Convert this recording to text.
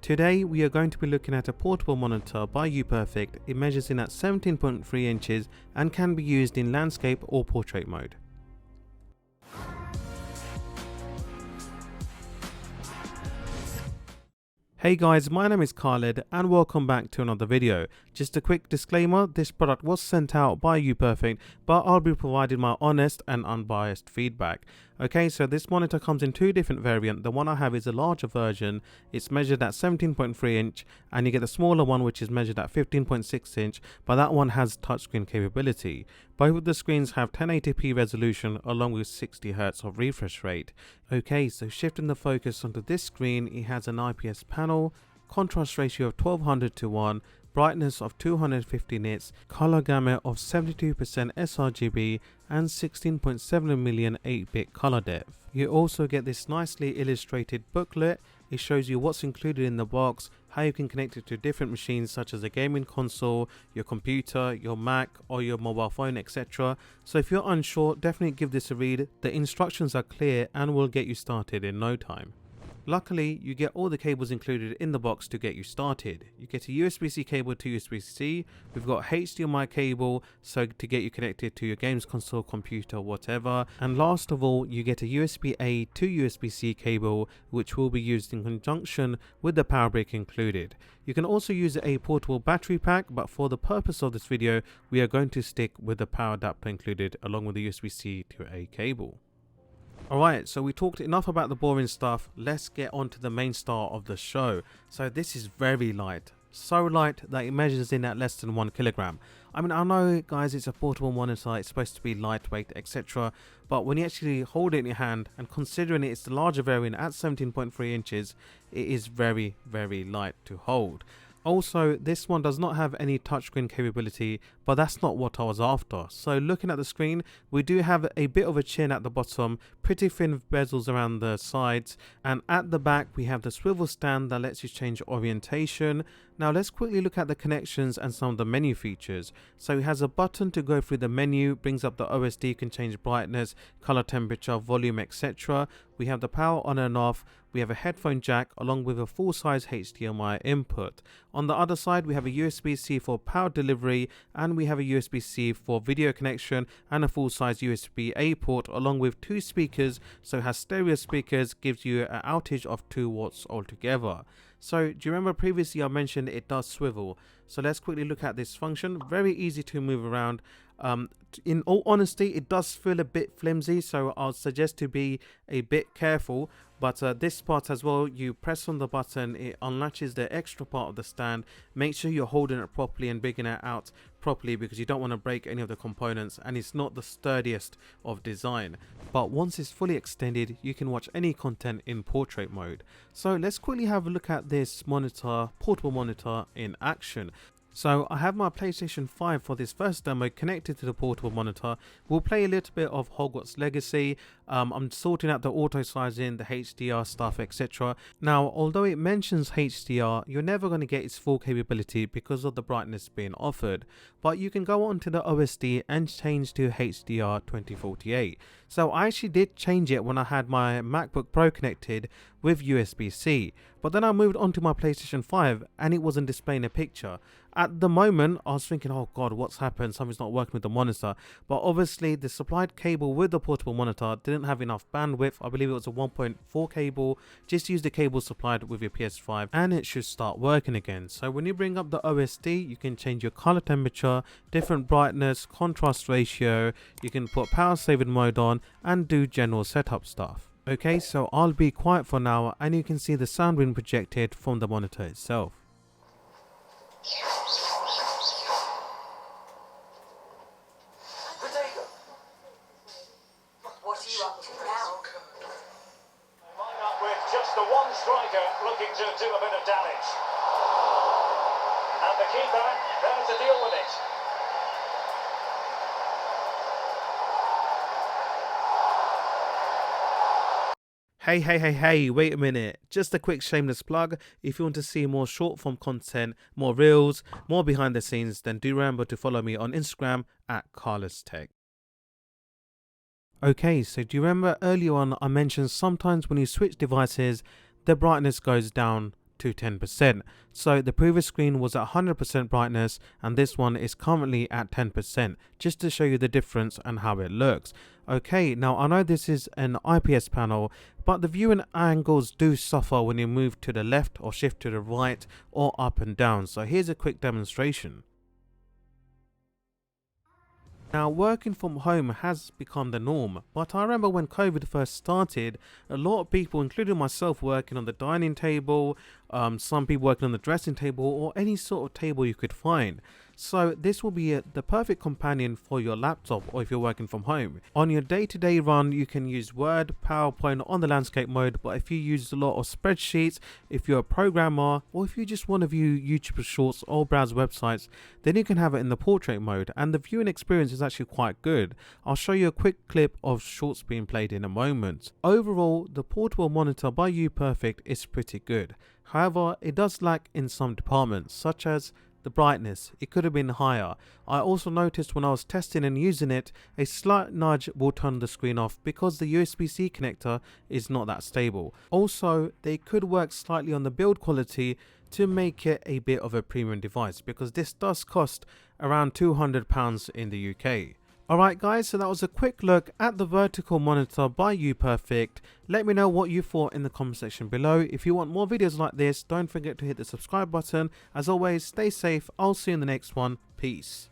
Today we are going to be looking at a portable monitor by Uperfect. It measures in at 17.3 inches and can be used in landscape or portrait mode. Hey guys, my name is Khaled and welcome back to another video. Just a quick disclaimer, this product was sent out by Uperfect, but I'll be providing my honest and unbiased feedback. Okay, so this monitor comes in two different variants. The one I have is a larger version. It's measured at 17.3 inch and you get the smaller one which is measured at 15.6 inch, but that one has touchscreen capability. Both of the screens have 1080p resolution along with 60Hz of refresh rate. Okay, so shifting the focus onto this screen, it has an IPS panel, contrast ratio of 1200:1, brightness of 250 nits, color gamut of 72% sRGB and 16.7 million 8-bit color depth. You also get this nicely illustrated booklet. It shows you what's included in the box, how you can connect it to different machines such as a gaming console, your computer, your Mac or your mobile phone, etc. So if you're unsure, definitely give this a read. The instructions are clear and will get you started in no time. Luckily, you get all the cables included in the box to get you started. You get a USB-C cable to USB-C, we've got HDMI cable so to get you connected to your games console, computer, whatever. And last of all, you get a USB-A to USB-C cable which will be used in conjunction with the power brick included. You can also use a portable battery pack, but for the purpose of this video, we are going to stick with the power adapter included along with the USB-C to A cable. Alright, so we talked enough about the boring stuff, let's get on to the main star of the show. So this is very light, so light that it measures in at less than 1 kilogram. I mean, I know guys, it's a portable monitor, it's supposed to be lightweight, etc. But when you actually hold it in your hand and considering it's the larger variant at 17.3 inches, it is very, very light to hold. Also, this one does not have any touchscreen capability, but that's not what I was after. So looking at the screen, we do have a bit of a chin at the bottom, pretty thin bezels around the sides, and at the back we have the swivel stand that lets you change orientation. Now let's quickly look at the connections and some of the menu features. So it has a button to go through the menu, brings up the OSD, you can change brightness, color, temperature, volume, etc. We have the power on and off. We have a headphone jack along with a full-size HDMI input. On the other side we have a USB-C for power delivery and we have a USB-C for video connection and a full-size USB-A port along with two speakers, so it has stereo speakers, gives you an outage of 2 watts altogether. So do you remember previously I mentioned it does swivel? So let's quickly look at this function. Very easy to move around. In all honesty, it does feel a bit flimsy, so I'll suggest to be a bit careful. But this part as well, you press on the button, it unlatches the extra part of the stand. Make sure you're holding it properly and bigging it out properly because you don't want to break any of the components, and it's not the sturdiest of design. But once it's fully extended, you can watch any content in portrait mode. So let's quickly have a look at this monitor, portable monitor in action. So I have my PlayStation 5 for this first demo connected to the portable monitor. We'll play a little bit of Hogwarts Legacy. I'm sorting out the auto sizing, the HDR stuff, etc. Now, although it mentions HDR, you're never going to get its full capability because of the brightness being offered. But you can go onto the OSD and change to HDR 2048. So I actually did change it when I had my MacBook Pro connected with USB-C. But then I moved onto my PlayStation 5 and it wasn't displaying a picture. At the moment, I was thinking, oh god, what's happened? Something's not working with the monitor. But obviously, the supplied cable with the portable monitor didn't have enough bandwidth. I believe it was a 1.4 cable. Just use the cable supplied with your PS5 and it should start working again. So when you bring up the OSD, you can change your color temperature, different brightness, contrast ratio. You can put power saving mode on and do general setup stuff. Okay, so I'll be quiet for now and you can see the sound being projected from the monitor itself. What are you up to now? Line up with just the one striker looking to do a bit of damage. And the keeper there to deal with it. Hey, wait a minute. Just a quick shameless plug. If you want to see more short form content, more reels, more behind the scenes, then do remember to follow me on Instagram at CarlosTech. Okay, so do you remember earlier on I mentioned sometimes when you switch devices, the brightness goes down to 10%. So the previous screen was at 100% brightness and this one is currently at 10%, just to show you the difference and how it looks. Okay, now I know this is an IPS panel, but the viewing angles do suffer when you move to the left or shift to the right or up and down. So here's a quick demonstration. Now, working from home has become the norm, but I remember when COVID first started, a lot of people, including myself, working on the dining table, some people working on the dressing table, or any sort of table you could find. So this will be the perfect companion for your laptop or if you're working from home. On your day-to-day run, you can use Word, PowerPoint on the landscape mode, but if you use a lot of spreadsheets, if you're a programmer, or if you just want to view YouTube shorts or browse websites, then you can have it in the portrait mode, and the viewing experience is actually quite good. I'll show you a quick clip of shorts being played in a moment. Overall, the portable monitor by Uperfect is pretty good. However, it does lack in some departments, such as the brightness. It could have been higher. I also noticed when I was testing and using it, a slight nudge will turn the screen off because the USB-C connector is not that stable. Also, they could work slightly on the build quality to make it a bit of a premium device, because this does cost around £200 in the UK. Alright guys, so that was a quick look at the vertical monitor by Uperfect. Let me know what you thought in the comment section below. If you want more videos like this, don't forget to hit the subscribe button. As always, stay safe. I'll see you in the next one. Peace.